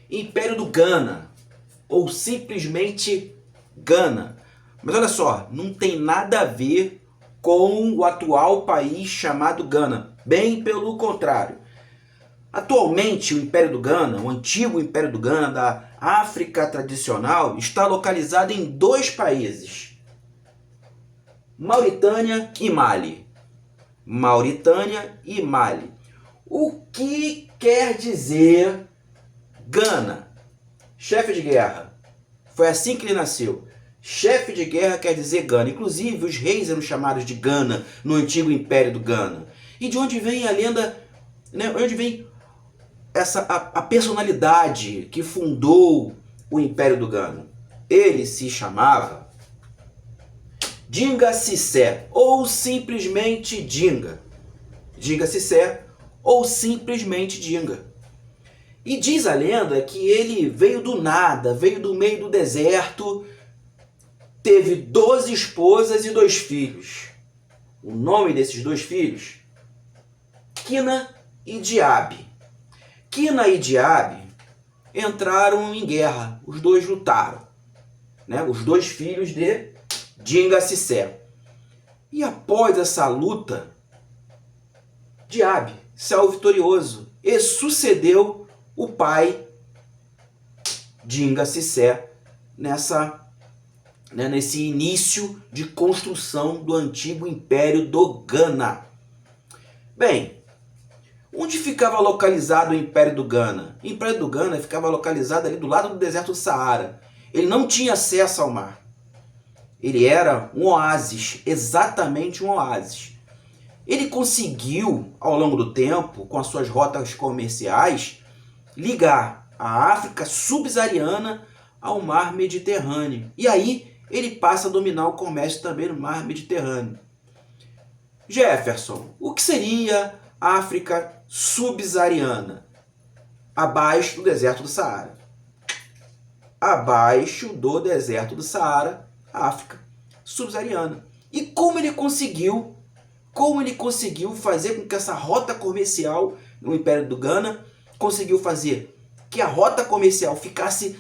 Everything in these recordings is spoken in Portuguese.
Império do Ghana, ou simplesmente Ghana. Mas olha só, não tem nada a ver com o atual país chamado Ghana. Bem pelo contrário. Atualmente, o Império do Ghana, o antigo Império do Ghana da África tradicional, está localizado em dois países: Mauritânia e Mali. Mauritânia e Mali. O que quer dizer Ghana? Chefe de guerra. Foi assim que ele nasceu. Chefe de guerra quer dizer Ghana. Inclusive, os reis eram chamados de Ghana no antigo Império do Ghana. E de onde vem a lenda, né? Onde vem a personalidade que fundou o Império do Ghana? Ele se chamava Dinga Cissé, ou simplesmente Dinga. Dinga Cissé, ou simplesmente Dinga. E diz a lenda que ele veio do nada, veio do meio do deserto, teve 12 esposas e 2 filhos. O nome desses 2 filhos? Quina e Diabe. Quina e Diabe entraram em guerra, os dois lutaram, né? Os 2 filhos de Dinga Cissé. E após essa luta, Diabe saiu vitorioso e sucedeu o pai Dinga Cissé nesse início de construção do antigo Império do Ghana. Bem, onde ficava localizado o Império do Ghana? O Império do Ghana ficava localizado ali do lado do deserto do Saara. Ele não tinha acesso ao mar. Ele era um oásis, exatamente um oásis. Ele conseguiu, ao longo do tempo, com as suas rotas comerciais, ligar a África subsaariana ao mar Mediterrâneo. E aí ele passa a dominar o comércio também no mar Mediterrâneo. Jefferson, o que seria a África subsaariana? Abaixo do deserto do Saara. Abaixo do deserto do Saara, África subsaariana. E como ele conseguiu fazer com que essa rota comercial no Império do Ghana conseguiu fazer que a rota comercial ficasse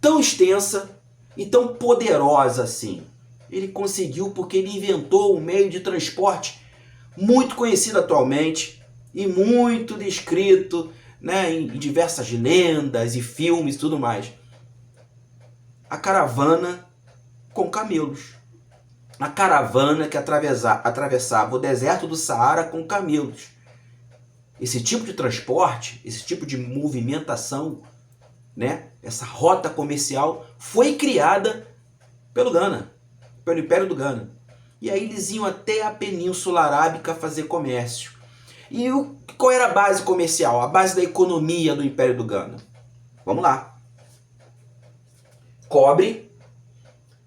tão extensa e tão poderosa assim? Ele conseguiu porque ele inventou um meio de transporte muito conhecido atualmente e muito descrito, né, em diversas lendas e filmes e tudo mais. A caravana com camelos. A caravana que atravessava o deserto do Saara com camelos. Esse tipo de transporte, esse tipo de movimentação, né, essa rota comercial foi criada pelo Ghana, pelo Império do Ghana. E aí eles iam até a Península Arábica fazer comércio. E qual era a base comercial, a base da economia do Império do Ghana? Vamos lá. Cobre,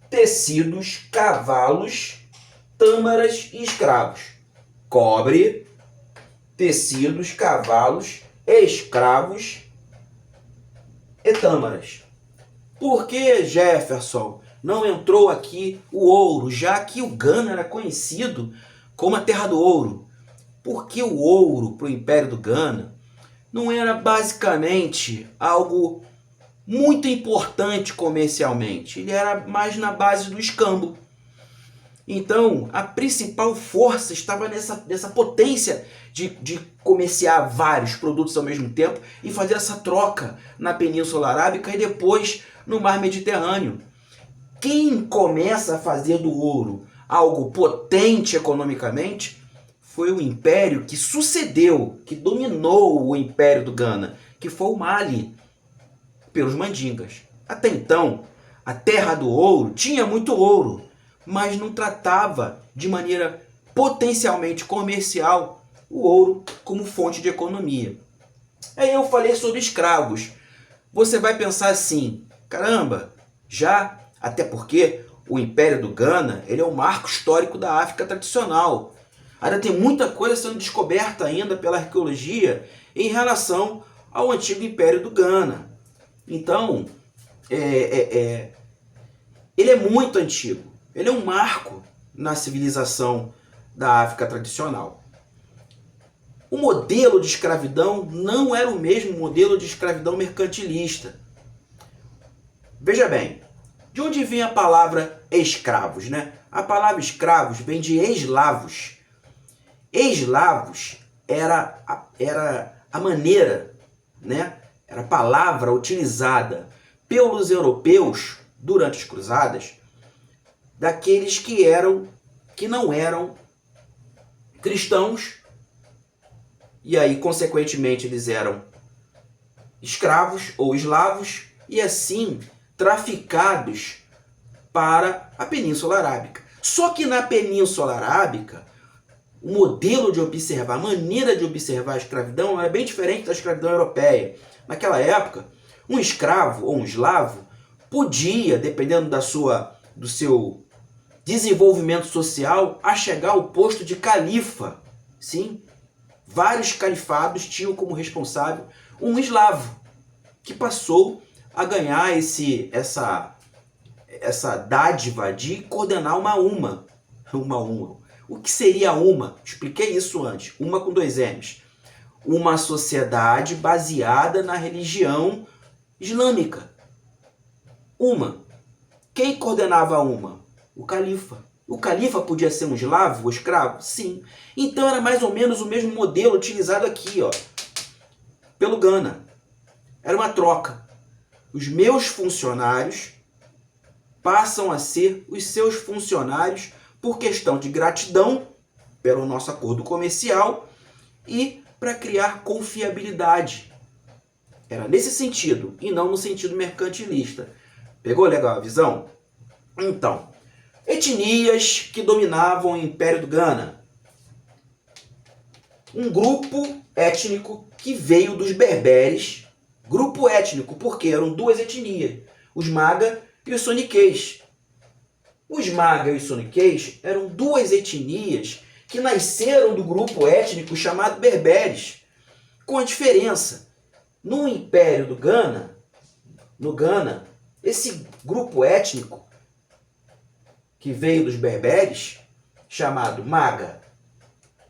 tecidos, cavalos, tâmaras e escravos. Cobre, tecidos, cavalos, escravos e tâmaras. Por que, Jefferson, não entrou aqui o ouro, já que o Ghana era conhecido como a terra do ouro? Porque o ouro para o Império do Ghana não era basicamente algo muito importante comercialmente. Ele era mais na base do escambo. Então, a principal força estava nessa potência de comerciar vários produtos ao mesmo tempo e fazer essa troca na Península Arábica e depois no Mar Mediterrâneo. Quem começa a fazer do ouro algo potente economicamente foi o império que sucedeu, que dominou o Império do Ghana, que foi o Mali, pelos mandingas. Até então, a terra do ouro tinha muito ouro, mas não tratava de maneira potencialmente comercial o ouro como fonte de economia. Aí eu falei sobre escravos. Você vai pensar assim, caramba, já, até porque o Império do Ghana ele é um marco histórico da África tradicional. Ainda tem muita coisa sendo descoberta ainda pela arqueologia em relação ao antigo Império do Ghana. Então, ele é muito antigo. Ele é um marco na civilização da África tradicional. o modelo de escravidão não era o mesmo modelo de escravidão mercantilista. Veja bem, de onde vem a palavra escravos, né? A palavra escravos vem de eslavos. Eslavos era a maneira, né? Era a palavra utilizada pelos europeus durante as cruzadas daqueles que não eram cristãos, e aí consequentemente eles eram escravos ou eslavos e assim traficados para a Península Arábica. Só que na Península Arábica, o modelo de observar, a maneira de observar a escravidão era bem diferente da escravidão europeia. Naquela época, um escravo ou um eslavo podia, dependendo do seu desenvolvimento social, a chegar ao posto de califa. Sim, vários califados tinham como responsável um eslavo, que passou a ganhar essa dádiva de coordenar uma umma. O que seria a umma? Expliquei isso antes. Umma com 2 M's. Uma sociedade baseada na religião islâmica. Umma. Quem coordenava a umma? O califa. O califa podia ser um eslavo ou escravo? Sim. Então era mais ou menos o mesmo modelo utilizado aqui, ó, pelo Gana. Era uma troca. Os meus funcionários passam a ser os seus funcionários por questão de gratidão pelo nosso acordo comercial e para criar confiabilidade. Era nesse sentido e não no sentido mercantilista. Pegou legal a visão? Então, etnias que dominavam o Império do Gana. Um grupo étnico que veio dos berberes. Grupo étnico porque eram 2 etnias, os Maga e os Soniquês. Os Maga e os Soniquês eram 2 etnias que nasceram do grupo étnico chamado berberes, com a diferença. No Império do Gana, no Gana, esse grupo étnico que veio dos berberes, chamado Maga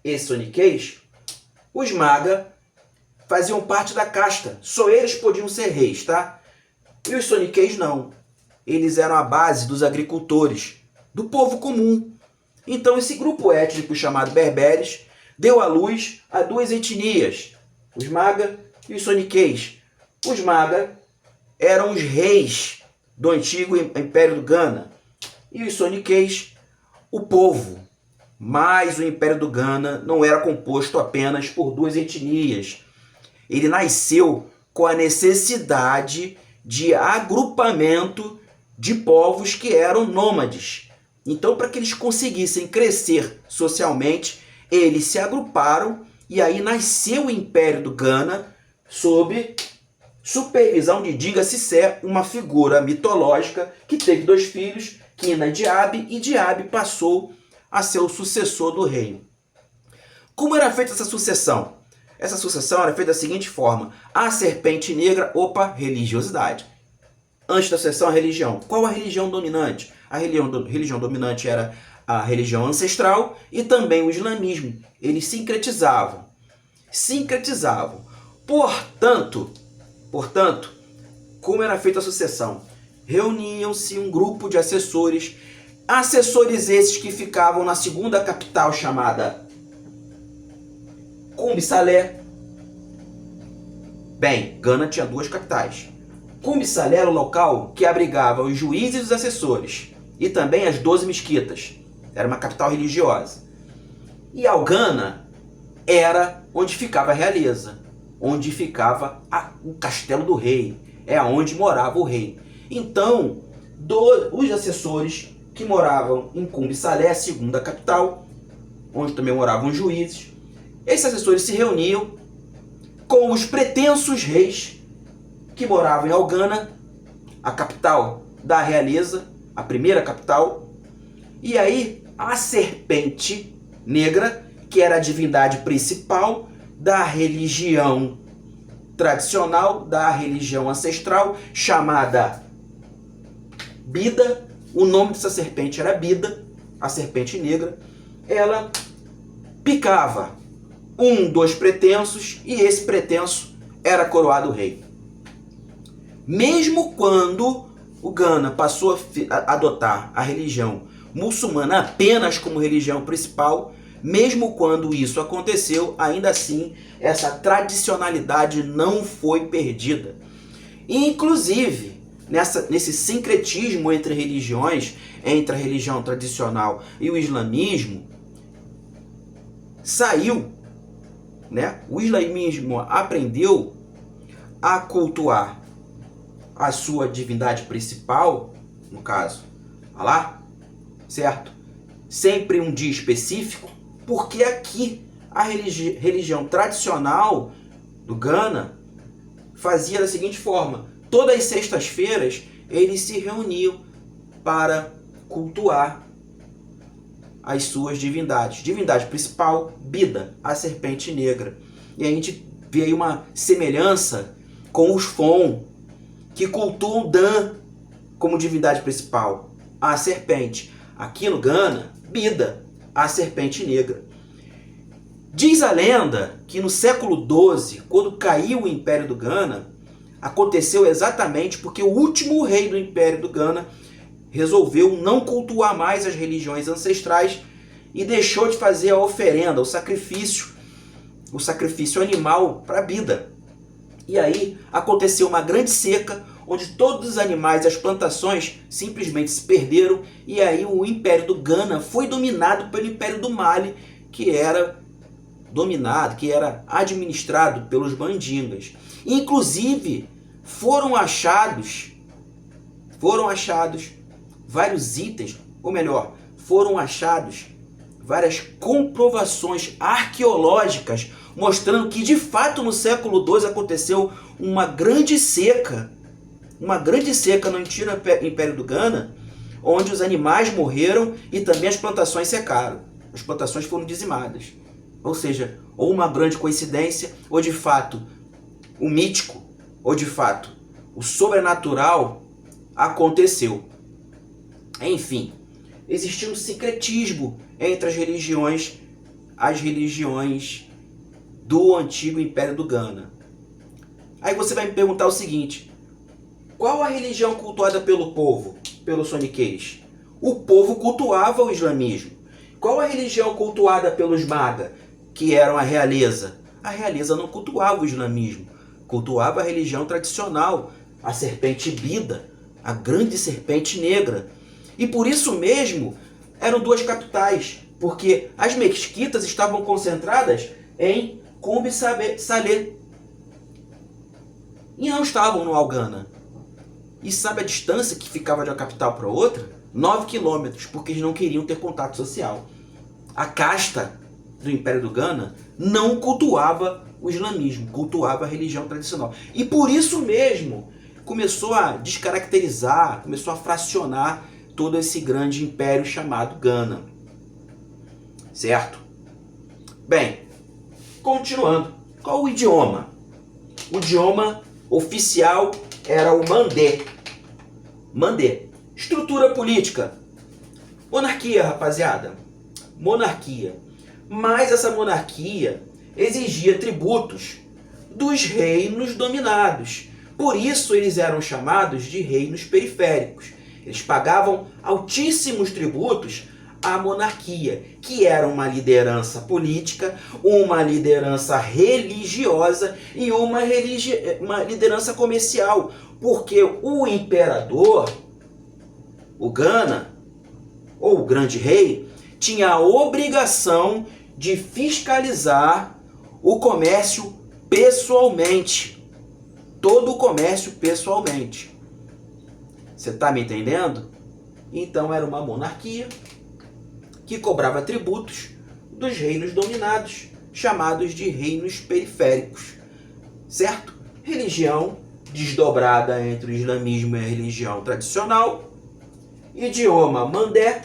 e Soniquês, os Maga faziam parte da casta, só eles podiam ser reis, tá? E os Soniquês não. Eles eram a base dos agricultores, do povo comum. Então esse grupo étnico chamado berberes deu à luz a 2 etnias, os Maga e os Soniquês. Os Maga eram os reis do antigo Império do Gana e os Soniquês, o povo. Mas o Império do Gana não era composto apenas por 2 etnias. Ele nasceu com a necessidade de agrupamento de povos que eram nômades. Então, para que eles conseguissem crescer socialmente, eles se agruparam e aí nasceu o Império do Gana sob supervisão de Dinga Sisé, uma figura mitológica que teve 2 filhos, Quina e Diabe, e Diabe passou a ser o sucessor do reino. Como era feita essa sucessão? Essa sucessão era feita da seguinte forma: a serpente negra, religiosidade. Antes da sucessão, a religião. Qual a religião dominante? A religião dominante era a religião ancestral e também o islamismo. Eles sincretizavam. Portanto, como era feita a sucessão? Reuniam-se um grupo de assessores esses que ficavam na segunda capital chamada Cumbi Salé. Bem, Gana tinha 2 capitais. Cumbi Salé era o local que abrigava os juízes e os assessores, e também as 12 mesquitas. Era uma capital religiosa. E Algana era onde ficava a realeza, onde ficava o castelo do rei, é onde morava o rei. Então, os assessores que moravam em Cumbi Salé, a segunda capital, onde também moravam os juízes, esses assessores se reuniam com os pretensos reis que moravam em Algana, a capital da realeza, a primeira capital, e aí a serpente negra, que era a divindade principal da religião tradicional, da religião ancestral, chamada Bida. O nome dessa serpente era Bida, a serpente negra. Ela picava dos pretensos, e esse pretenso era coroado rei. Mesmo quando o Ghana passou a adotar a religião muçulmana apenas como religião principal, mesmo quando isso aconteceu, ainda assim essa tradicionalidade não foi perdida. Inclusive, nesse sincretismo entre religiões, entre a religião tradicional e o islamismo, o islamismo aprendeu a cultuar a sua divindade principal, no caso, Alá, certo? Sempre um dia específico, porque aqui a religião tradicional do Ghana fazia da seguinte forma: todas as sextas-feiras eles se reuniam para cultuar as suas divindades. Divindade principal, Bida, a serpente negra. E a gente vê aí uma semelhança com os Fon, que cultuam Dan como divindade principal, a serpente. Aqui no Ghana, Bida, a serpente negra. Diz a lenda que no século XII, quando caiu o Império do Ghana, aconteceu exatamente porque o último rei do Império do Ghana resolveu não cultuar mais as religiões ancestrais e deixou de fazer a oferenda, o sacrifício animal para Bida. E aí aconteceu uma grande seca, onde todos os animais e as plantações simplesmente se perderam, e aí o Império do Ghana foi dominado pelo Império do Mali, que era administrado pelos Mandingas. Inclusive, foram achados vários itens, ou melhor, foram achados várias comprovações arqueológicas mostrando que de fato no século II aconteceu uma grande seca no antigo Império do Ghana, onde os animais morreram e também as plantações secaram. As plantações foram dizimadas. Ou seja, ou uma grande coincidência, ou de fato o mítico, ou de fato o sobrenatural aconteceu. Enfim, existia um sincretismo entre as religiões do antigo Império do Ghana. Aí você vai me perguntar o seguinte: qual a religião cultuada pelo povo, pelos soniquês? O povo cultuava o islamismo. Qual a religião cultuada pelos Maga, que eram a realeza? A realeza não cultuava o islamismo, cultuava a religião tradicional, a serpente Bida, a grande serpente negra. E por isso mesmo eram duas capitais, porque as mesquitas estavam concentradas em Kumbi Saleh e não estavam no Algana. E sabe a distância que ficava de uma capital para outra? 9 quilômetros, porque eles não queriam ter contato social. A casta do Império do Ghana não cultuava o islamismo, cultuava a religião tradicional. E por isso mesmo começou a descaracterizar, começou a fracionar todo esse grande império chamado Ghana. Certo? Bem, continuando. Qual o idioma? O idioma oficial era o Mandé. Mandé. Estrutura política. Monarquia, rapaziada. Monarquia. Mas essa monarquia exigia tributos dos reinos dominados. Por isso eles eram chamados de reinos periféricos. Eles pagavam altíssimos tributos à monarquia, que era uma liderança política, uma liderança religiosa e uma liderança comercial. Porque o imperador, o Ghana, ou o grande rei, tinha a obrigação de fiscalizar o comércio pessoalmente. Todo o comércio pessoalmente. Você está me entendendo? Então era uma monarquia que cobrava tributos dos reinos dominados, chamados de reinos periféricos. Certo? Religião desdobrada entre o islamismo e a religião tradicional. Idioma Mandé.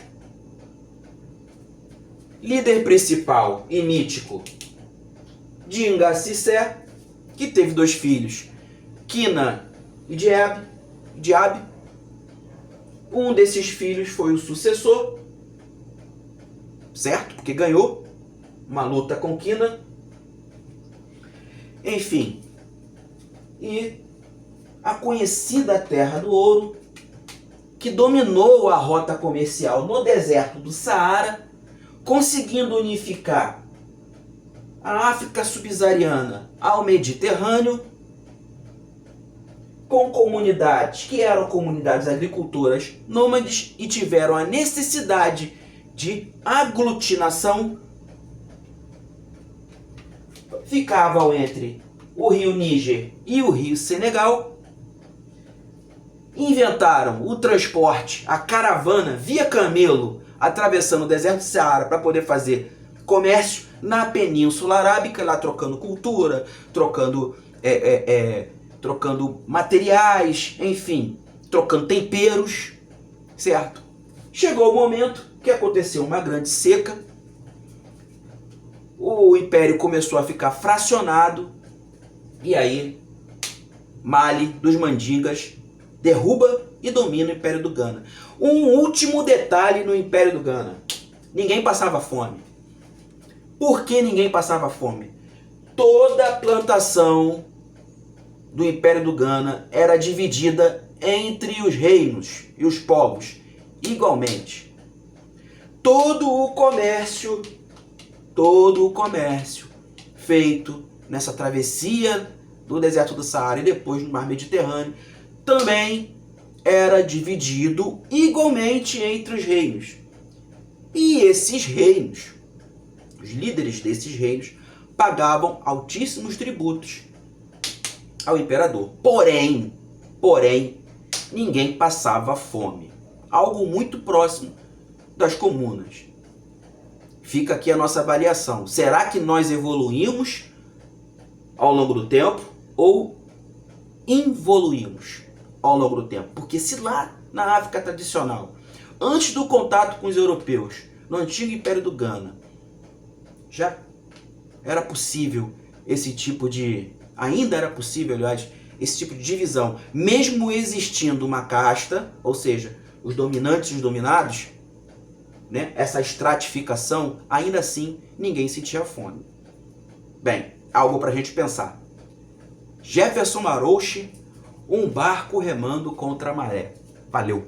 Líder principal e mítico Dinga Cissé, que teve 2 filhos, Kina e Diab. Um desses filhos foi o sucessor, certo? Porque ganhou uma luta com Kina. enfim. E a conhecida Terra do Ouro, que dominou a rota comercial no deserto do Saara, conseguindo unificar a África subsaariana ao Mediterrâneo, com comunidades que eram comunidades agricultoras nômades e tiveram a necessidade de aglutinação, ficavam entre o rio Níger e o rio Senegal, inventaram o transporte, a caravana via camelo, atravessando o deserto do Saara para poder fazer comércio na Península Arábica, lá trocando cultura, trocando materiais, enfim, trocando temperos, certo? Chegou o momento que aconteceu uma grande seca, o império começou a ficar fracionado, e aí Mali dos Mandingas derruba e domina o Império do Ghana. Um último detalhe no Império do Ghana: ninguém passava fome. Por que ninguém passava fome? Toda a plantação do Império do Ghana era dividida entre os reinos e os povos igualmente. Todo o comércio feito nessa travessia do deserto do Saara e depois no mar Mediterrâneo também era dividido igualmente entre os reinos. E esses reinos, os líderes desses reinos, pagavam altíssimos tributos ao imperador. Porém, ninguém passava fome. Algo muito próximo das comunas. Fica aqui a nossa avaliação. Será que nós evoluímos ao longo do tempo ou involuímos ao longo do tempo? Porque se lá na África tradicional, antes do contato com os europeus, no antigo Império do Ghana, já era possível esse tipo de... ainda era possível, aliás, esse tipo de divisão. Mesmo existindo uma casta, ou seja, os dominantes e os dominados, né, essa estratificação, ainda assim ninguém sentia fome. Bem, algo para a gente pensar. Jefferson Marouche, um barco remando contra a maré. Valeu!